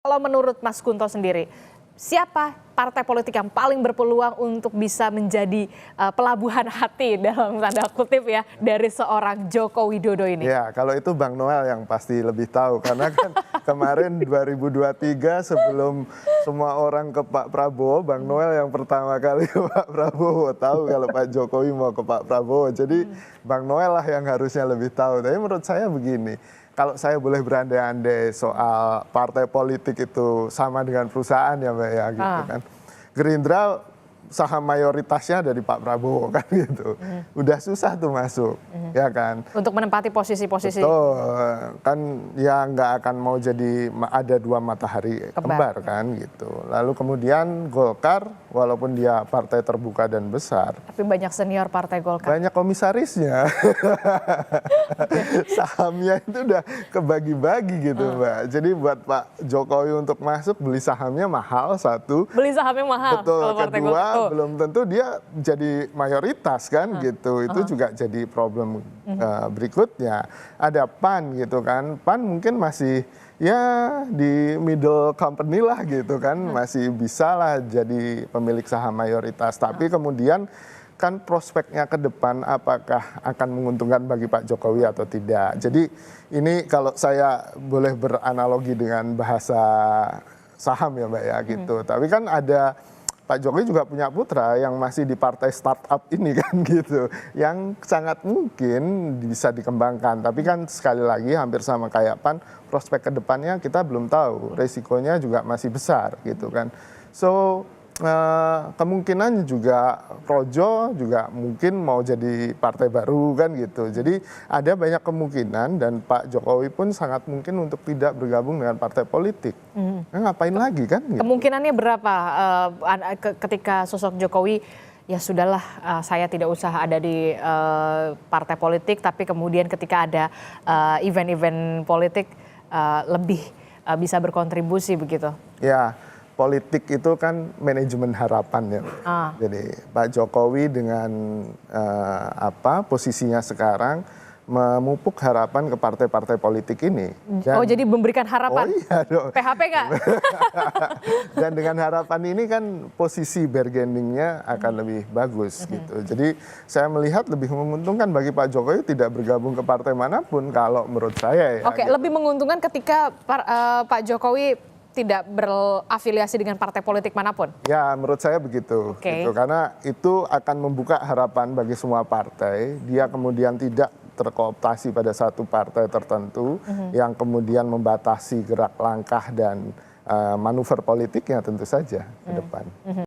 Kalau menurut Mas Kunto sendiri, siapa partai politik yang paling berpeluang untuk bisa menjadi pelabuhan hati dalam tanda kutip ya dari seorang Joko Widodo ini? Ya, kalau itu Bang Noel yang pasti lebih tahu karena kan kemarin 2023 sebelum semua orang ke Pak Prabowo, Bang Noel yang pertama kali ke Pak Prabowo tahu kalau Pak Jokowi mau ke Pak Prabowo. Jadi Bang Noel lah yang harusnya lebih tahu. Tapi menurut saya begini, kalau saya boleh berandai-andai soal partai politik itu sama dengan perusahaan ya Mbak ya gitu kan. Gerindra saham mayoritasnya dari Pak Prabowo kan gitu. Udah susah tuh masuk, ya kan. Untuk menempati posisi-posisi. Betul, kan ya nggak akan mau jadi ada dua matahari kembar kan gitu. Lalu kemudian Golkar, walaupun dia partai terbuka dan besar. Tapi banyak senior partai Golkar. Banyak komisarisnya. Sahamnya itu udah kebagi-bagi gitu Mbak. Jadi buat Pak Jokowi untuk masuk beli sahamnya mahal satu. Beli sahamnya mahal. Betul, kalau partai kedua Golkar. belum tentu dia jadi mayoritas kan gitu. Itu juga jadi problem berikutnya. Ada PAN gitu kan. PAN mungkin masih ya di middle company lah gitu kan. Masih bisa lah jadi pemilik saham mayoritas. Tapi kemudian kan prospeknya ke depan apakah akan menguntungkan bagi Pak Jokowi atau tidak. Jadi ini kalau saya boleh beranalogi dengan bahasa saham ya Mbak ya gitu. Tapi kan ada Pak Jokowi juga punya putra yang masih di partai startup ini kan gitu. Yang sangat mungkin bisa dikembangkan. Tapi kan sekali lagi hampir sama kayak PAN, prospek ke depannya kita belum tahu. Resikonya juga masih besar gitu kan. So kemungkinan juga Projo juga mungkin mau jadi partai baru kan gitu. Jadi ada banyak kemungkinan dan Pak Jokowi pun sangat mungkin untuk tidak bergabung dengan partai politik. Nah, ngapain lagi kan? Gitu. Kemungkinannya berapa ketika sosok Jokowi ya sudahlah saya tidak usah ada di partai politik, tapi kemudian ketika ada event-event politik lebih bisa berkontribusi begitu? Ya. Politik itu kan manajemen harapan ya. Jadi Pak Jokowi dengan posisinya sekarang memupuk harapan ke partai-partai politik ini. Dan, jadi memberikan harapan? Oh iya dong. PHP nggak? Dan dengan harapan ini kan posisi bargainingnya akan lebih bagus gitu. Jadi saya melihat lebih menguntungkan bagi Pak Jokowi tidak bergabung ke partai manapun kalau menurut saya ya. Oke, gitu. Lebih menguntungkan ketika Pak Jokowi tidak berafiliasi dengan partai politik manapun? Ya, menurut saya begitu. Gitu. Karena itu akan membuka harapan bagi semua partai. Dia kemudian tidak terkooptasi pada satu partai tertentu yang kemudian membatasi gerak langkah dan manuver politiknya tentu saja ke depan.